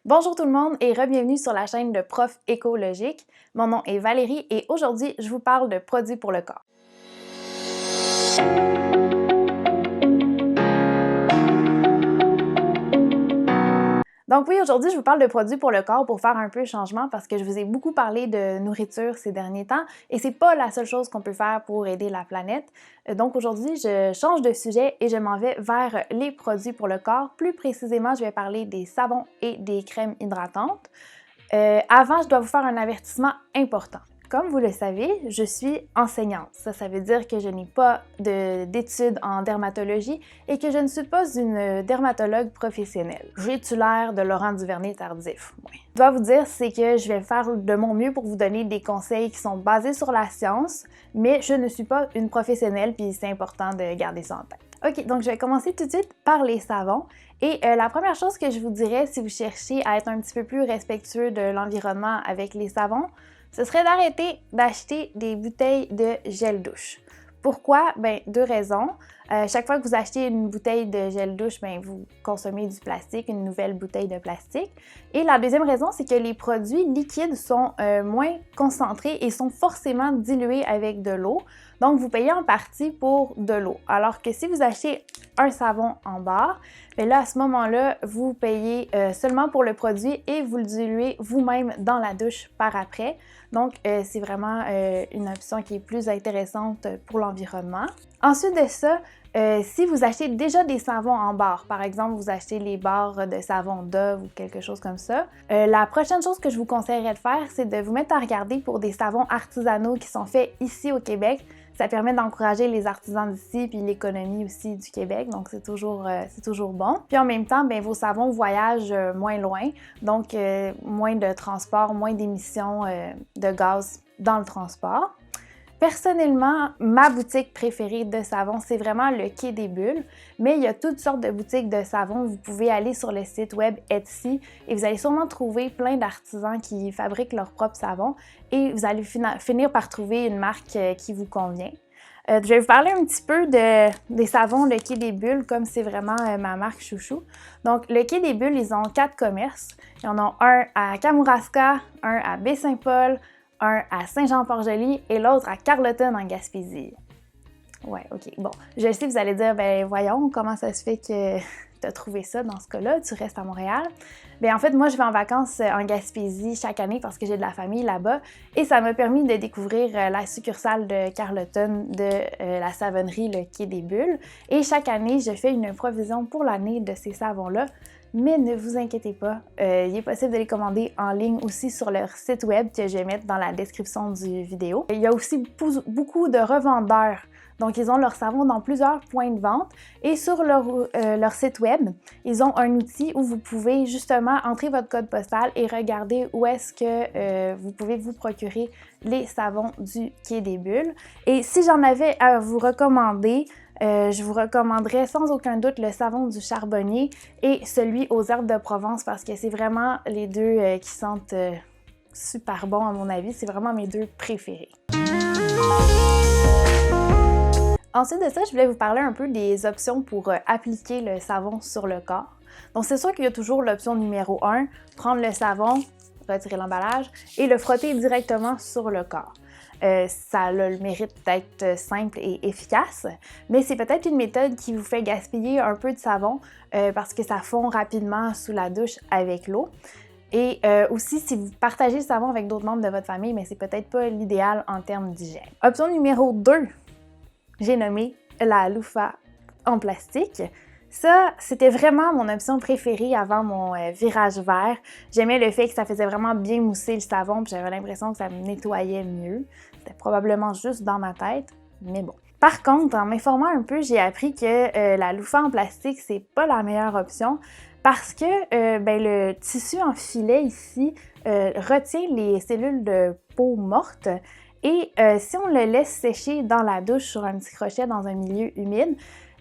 Bonjour tout le monde et re-bienvenue sur la chaîne de Prof Écologique. Mon nom est Valérie et aujourd'hui, je vous parle de produits pour le corps. Donc oui, aujourd'hui, je vous parle de produits pour le corps pour faire un peu de changement parce que je vous ai beaucoup parlé de nourriture ces derniers temps et c'est pas la seule chose qu'on peut faire pour aider la planète. Donc aujourd'hui, je change de sujet et je m'en vais vers les produits pour le corps. Plus précisément, je vais parler des savons et des crèmes hydratantes. Avant, je dois vous faire un avertissement important. Comme vous le savez, je suis enseignante. Ça veut dire que je n'ai pas d'études en dermatologie et que je ne suis pas une dermatologue professionnelle. J'ai-tu l'air de Laurent Duvernay-Tardif? Oui. Je dois vous dire, c'est que je vais faire de mon mieux pour vous donner des conseils qui sont basés sur la science, mais je ne suis pas une professionnelle, puis c'est important de garder ça en tête. Ok, donc je vais commencer tout de suite par les savons. Et la première chose que je vous dirais si vous cherchez à être un petit peu plus respectueux de l'environnement avec les savons, ce serait d'arrêter d'acheter des bouteilles de gel douche. Pourquoi? Bien, deux raisons. Chaque fois que vous achetez une bouteille de gel douche, bien, vous consommez du plastique, une nouvelle bouteille de plastique. Et la deuxième raison, c'est que les produits liquides sont moins concentrés et sont forcément dilués avec de l'eau. Donc, vous payez en partie pour de l'eau. Alors que si vous achetez un savon en barre, bien là, à ce moment-là, vous payez seulement pour le produit et vous le diluez vous-même dans la douche par après. Donc, c'est vraiment une option qui est plus intéressante pour l'environnement. Ensuite de ça, si vous achetez déjà des savons en barre, par exemple, vous achetez les barres de savon Dove ou quelque chose comme ça, la prochaine chose que je vous conseillerais de faire, c'est de vous mettre à regarder pour des savons artisanaux qui sont faits ici au Québec. Ça permet d'encourager les artisans d'ici puis l'économie aussi du Québec, donc c'est toujours bon. Puis en même temps, bien, vos savons voyagent moins loin, donc moins de transport, moins d'émissions de gaz dans le transport. Personnellement, ma boutique préférée de savon, c'est vraiment le Quai des Bulles, mais il y a toutes sortes de boutiques de savon. Vous pouvez aller sur le site web Etsy et vous allez sûrement trouver plein d'artisans qui fabriquent leurs propres savons et vous allez finir par trouver une marque qui vous convient. Je vais vous parler un petit peu des savons Le Quai des Bulles, comme c'est vraiment ma marque chouchou. Donc, Le Quai des Bulles, ils ont 4 commerces. Ils en ont un à Kamouraska, un à Baie-Saint-Paul, un à Saint-Jean-Port-Joli et l'autre à Carleton en Gaspésie. Ouais, ok. Bon, je sais, vous allez dire, ben voyons, comment ça se fait que tu as trouvé ça dans ce cas-là, tu restes à Montréal. Bien, en fait, moi, je vais en vacances en Gaspésie chaque année parce que j'ai de la famille là-bas et ça m'a permis de découvrir la succursale de Carleton de la savonnerie Le Quai des Bulles. Et chaque année, je fais une provision pour l'année de ces savons-là. Mais ne vous inquiétez pas, il est possible de les commander en ligne aussi sur leur site web que je vais mettre dans la description du vidéo. Il y a aussi beaucoup de revendeurs. Donc, ils ont leur savon dans plusieurs points de vente et sur leur site web, ils ont un outil où vous pouvez justement entrer votre code postal et regarder où est-ce que vous pouvez vous procurer les savons du Quai des Bulles. Et si j'en avais à vous recommander, je vous recommanderais sans aucun doute le savon du charbonnier et celui aux herbes de Provence parce que c'est vraiment les deux qui sentent super bons à mon avis. C'est vraiment mes deux préférés. Ensuite de ça, je voulais vous parler un peu des options pour appliquer le savon sur le corps. Donc c'est sûr qu'il y a toujours l'option numéro 1, prendre le savon, retirer l'emballage et le frotter directement sur le corps. Ça a le mérite d'être simple et efficace, mais c'est peut-être une méthode qui vous fait gaspiller un peu de savon parce que ça fond rapidement sous la douche avec l'eau. Et aussi, si vous partagez le savon avec d'autres membres de votre famille, mais c'est peut-être pas l'idéal en termes d'hygiène. Option numéro 2, j'ai nommé la loofah en plastique. Ça, c'était vraiment mon option préférée avant mon virage vert. J'aimais le fait que ça faisait vraiment bien mousser le savon, puis j'avais l'impression que ça me nettoyait mieux. C'était probablement juste dans ma tête, mais bon. Par contre, en m'informant un peu, j'ai appris que la loofah en plastique, c'est pas la meilleure option parce que ben, le tissu en filet ici retient les cellules de peau morte. Et si on le laisse sécher dans la douche sur un petit crochet dans un milieu humide,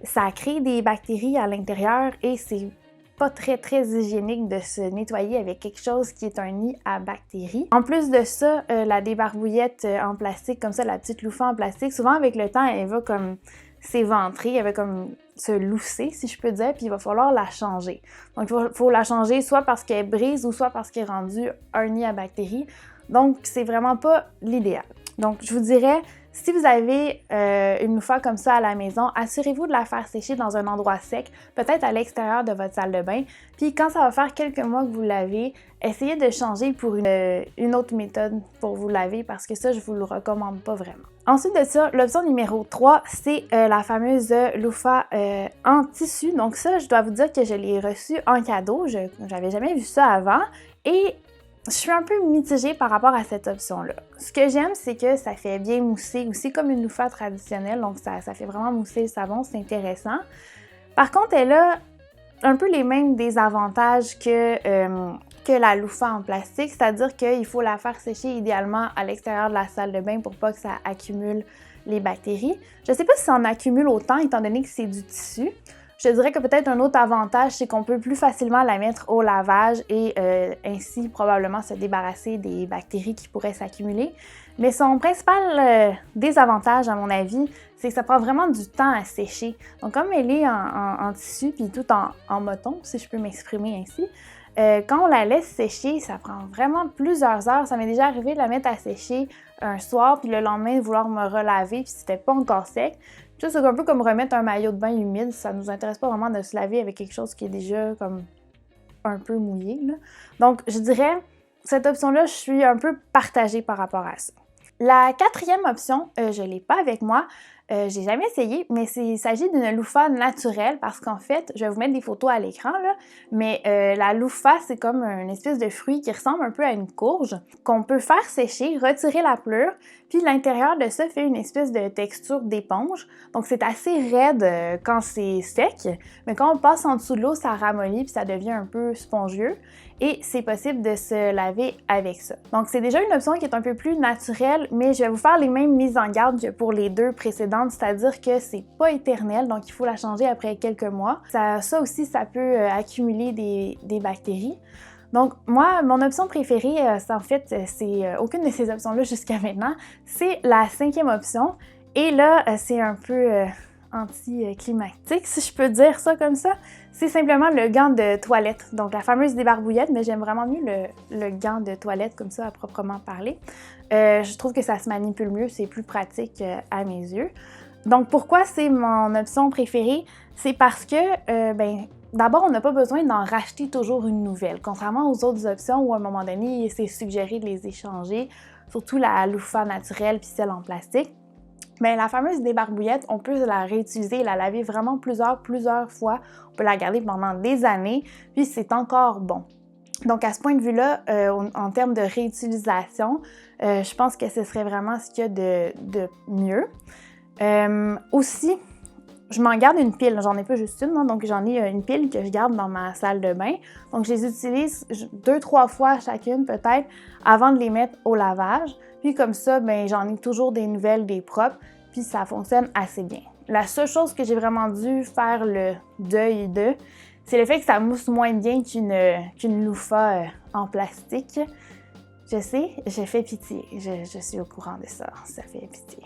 ça crée des bactéries à l'intérieur et c'est pas très hygiénique de se nettoyer avec quelque chose qui est un nid à bactéries. En plus de ça, la débarbouillette en plastique, comme ça, la petite loofah en plastique, souvent avec le temps, elle va comme s'éventrer, elle va comme se lousser, si je peux dire, puis il va falloir la changer. Donc, il faut la changer soit parce qu'elle brise ou soit parce qu'elle est rendue un nid à bactéries. Donc, c'est vraiment pas l'idéal. Donc, je vous dirais, si vous avez une loofah comme ça à la maison, assurez-vous de la faire sécher dans un endroit sec, peut-être à l'extérieur de votre salle de bain. Puis quand ça va faire quelques mois que vous lavez, essayez de changer pour une autre méthode pour vous laver parce que ça, je vous le recommande pas vraiment. Ensuite de ça, l'option numéro 3, c'est la fameuse loofah en tissu. Donc ça, je dois vous dire que je l'ai reçue en cadeau. J'avais jamais vu ça avant. Et je suis un peu mitigée par rapport à cette option-là. Ce que j'aime, c'est que ça fait bien mousser, aussi comme une loofah traditionnelle, donc ça fait vraiment mousser le savon, c'est intéressant. Par contre, elle a un peu les mêmes désavantages que la loofah en plastique, c'est-à-dire qu'il faut la faire sécher idéalement à l'extérieur de la salle de bain pour pas que ça accumule les bactéries. Je ne sais pas si ça en accumule autant étant donné que c'est du tissu. Je dirais que peut-être un autre avantage, c'est qu'on peut plus facilement la mettre au lavage et ainsi probablement se débarrasser des bactéries qui pourraient s'accumuler. Mais son principal désavantage, à mon avis, c'est que ça prend vraiment du temps à sécher. Donc comme elle est en tissu puis tout en moton, si je peux m'exprimer ainsi, quand on la laisse sécher, ça prend vraiment plusieurs heures. Ça m'est déjà arrivé de la mettre à sécher un soir puis le lendemain de vouloir me relaver puis c'était pas encore sec. C'est un peu comme remettre un maillot de bain humide, ça nous intéresse pas vraiment de se laver avec quelque chose qui est déjà comme un peu mouillé, là. Donc, je dirais, cette option-là, je suis un peu partagée par rapport à ça. La quatrième option, je l'ai pas avec moi, j'ai jamais essayé, mais il s'agit d'une loofah naturelle parce qu'en fait, je vais vous mettre des photos à l'écran, là, mais la loofah, c'est comme une espèce de fruit qui ressemble un peu à une courge qu'on peut faire sécher, retirer la pelure, puis l'intérieur de ça fait une espèce de texture d'éponge. Donc c'est assez raide quand c'est sec, mais quand on passe en dessous de l'eau, ça ramollit puis ça devient un peu spongieux. Et c'est possible de se laver avec ça. Donc c'est déjà une option qui est un peu plus naturelle, mais je vais vous faire les mêmes mises en garde que pour les deux précédentes, c'est-à-dire que c'est pas éternel, donc il faut la changer après quelques mois. Ça aussi, ça peut accumuler des bactéries. Donc moi, mon option préférée, c'est aucune de ces options-là jusqu'à maintenant, c'est la cinquième option. Et là, c'est un peu anticlimactique, si je peux dire ça comme ça. C'est simplement le gant de toilette, donc la fameuse débarbouillette, mais j'aime vraiment mieux le gant de toilette comme ça à proprement parler. Je trouve que ça se manipule mieux, c'est plus pratique à mes yeux. Donc pourquoi c'est mon option préférée? C'est parce que, d'abord, on n'a pas besoin d'en racheter toujours une nouvelle, contrairement aux autres options où à un moment donné, c'est suggéré de les échanger, surtout la loofah naturelle puis celle en plastique. Mais la fameuse débarbouillette, on peut la réutiliser, la laver vraiment plusieurs fois. On peut la garder pendant des années, puis c'est encore bon. Donc à ce point de vue-là, en termes de réutilisation, je pense que ce serait vraiment ce qu'il y a de mieux. Aussi, je m'en garde une pile, j'en ai pas juste une, non? Donc j'en ai une pile que je garde dans ma salle de bain. Donc je les utilise 2-3 fois chacune peut-être avant de les mettre au lavage. Puis comme ça, j'en ai toujours des nouvelles, des propres, puis ça fonctionne assez bien. La seule chose que j'ai vraiment dû faire le deuil de, c'est le fait que ça mousse moins bien qu'une loofah en plastique. Je sais, je fais pitié, je suis au courant de ça, ça fait pitié.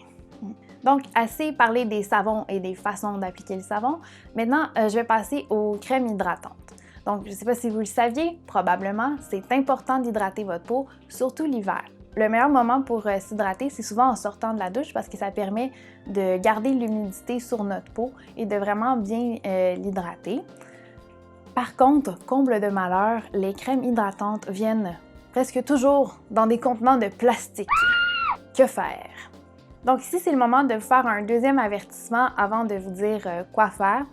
Donc, assez parlé des savons et des façons d'appliquer le savon. Maintenant, je vais passer aux crèmes hydratantes. Donc, je ne sais pas si vous le saviez, probablement, c'est important d'hydrater votre peau, surtout l'hiver. Le meilleur moment pour s'hydrater, c'est souvent en sortant de la douche parce que ça permet de garder l'humidité sur notre peau et de vraiment bien l'hydrater. Par contre, comble de malheur, les crèmes hydratantes viennent presque toujours dans des contenants de plastique. Que faire? Donc ici, c'est le moment de vous faire un deuxième avertissement avant de vous dire quoi faire.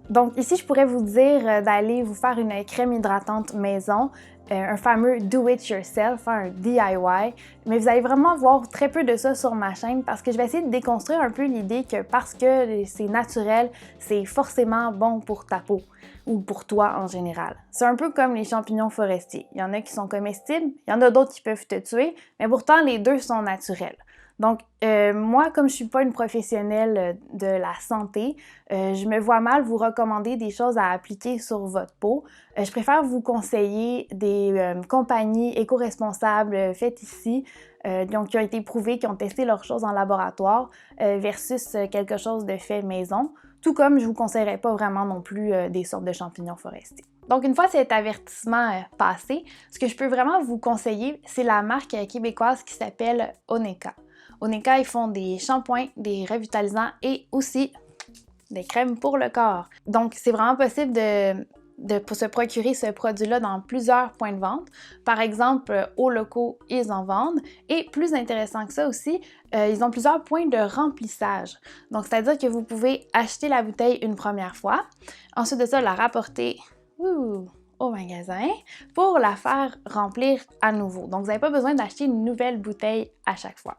Donc ici, je pourrais vous dire d'aller vous faire une crème hydratante maison, un fameux do-it-yourself, un DIY, mais vous allez vraiment voir très peu de ça sur ma chaîne parce que je vais essayer de déconstruire un peu l'idée que parce que c'est naturel, c'est forcément bon pour ta peau ou pour toi en général. C'est un peu comme les champignons forestiers. Il y en a qui sont comestibles, il y en a d'autres qui peuvent te tuer, mais pourtant les deux sont naturels. Donc, moi, comme je suis pas une professionnelle de la santé, je me vois mal vous recommander des choses à appliquer sur votre peau. Je préfère vous conseiller des compagnies éco-responsables faites ici, donc qui ont été prouvées, qui ont testé leurs choses en laboratoire, versus quelque chose de fait maison. tout comme je vous conseillerais pas vraiment non plus des sortes de champignons forestiers. Donc une fois cet avertissement passé, ce que je peux vraiment vous conseiller, c'est la marque québécoise qui s'appelle Oneka. Oneka, ils font des shampoings, des revitalisants et aussi des crèmes pour le corps. Donc c'est vraiment possible de se procurer ce produit-là dans plusieurs points de vente. Par exemple, aux locaux, ils en vendent. Et plus intéressant que ça aussi, ils ont plusieurs points de remplissage. Donc, c'est-à-dire que vous pouvez acheter la bouteille une première fois, ensuite de ça, la rapporter au magasin pour la faire remplir à nouveau. Donc, vous n'avez pas besoin d'acheter une nouvelle bouteille à chaque fois.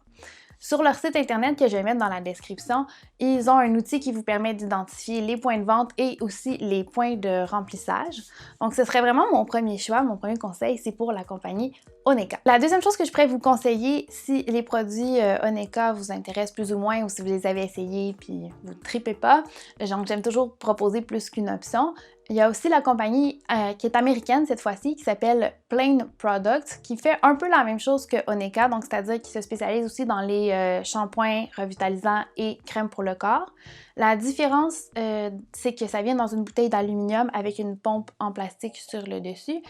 Sur leur site internet que je vais mettre dans la description, ils ont un outil qui vous permet d'identifier les points de vente et aussi les points de remplissage. Donc, ce serait vraiment mon premier choix, mon premier conseil, c'est pour la compagnie Oneka. La deuxième chose que je pourrais vous conseiller, si les produits Oneka vous intéressent plus ou moins ou si vous les avez essayés puis vous ne tripez pas, donc j'aime toujours proposer plus qu'une option. Il y a aussi la compagnie qui est américaine cette fois-ci, qui s'appelle Plain Products, qui fait un peu la même chose que Oneka, donc c'est-à-dire qu'ils se spécialisent aussi dans les shampoings revitalisants et crèmes pour le corps. La différence, c'est que ça vient dans une bouteille d'aluminium avec une pompe en plastique sur le dessus.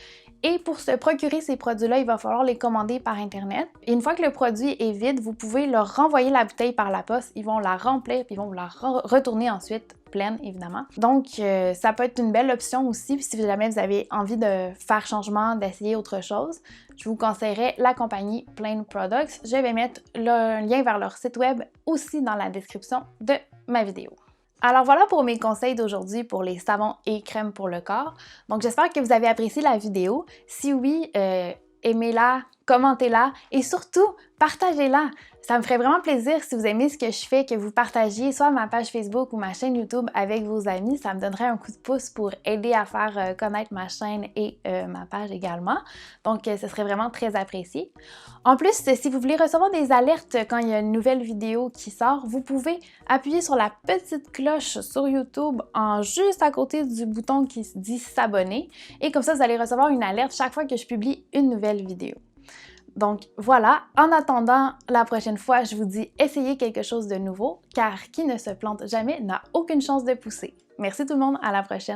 Et pour se procurer ces produits-là, il va falloir les commander par Internet. Et une fois que le produit est vide, vous pouvez leur renvoyer la bouteille par la poste. Ils vont la remplir puis ils vont la retourner ensuite pleine, évidemment. Donc, ça peut être une belle option aussi. Puis si jamais vous avez envie de faire changement, d'essayer autre chose, je vous conseillerais la compagnie Plain Products. Je vais mettre le lien vers leur site web aussi dans la description de ma vidéo. Alors voilà pour mes conseils d'aujourd'hui pour les savons et crèmes pour le corps. Donc j'espère que vous avez apprécié la vidéo. Si oui, aimez-la, commentez-la et surtout, partagez-la. Ça me ferait vraiment plaisir si vous aimez ce que je fais, que vous partagiez soit ma page Facebook ou ma chaîne YouTube avec vos amis. Ça me donnerait un coup de pouce pour aider à faire connaître ma chaîne et ma page également. Donc, ce serait vraiment très apprécié. En plus, si vous voulez recevoir des alertes quand il y a une nouvelle vidéo qui sort, vous pouvez appuyer sur la petite cloche sur YouTube juste à côté du bouton qui se dit s'abonner. Et comme ça, vous allez recevoir une alerte chaque fois que je publie une nouvelle vidéo. Donc voilà, en attendant la prochaine fois, je vous dis essayez quelque chose de nouveau, car qui ne se plante jamais n'a aucune chance de pousser. Merci tout le monde, à la prochaine!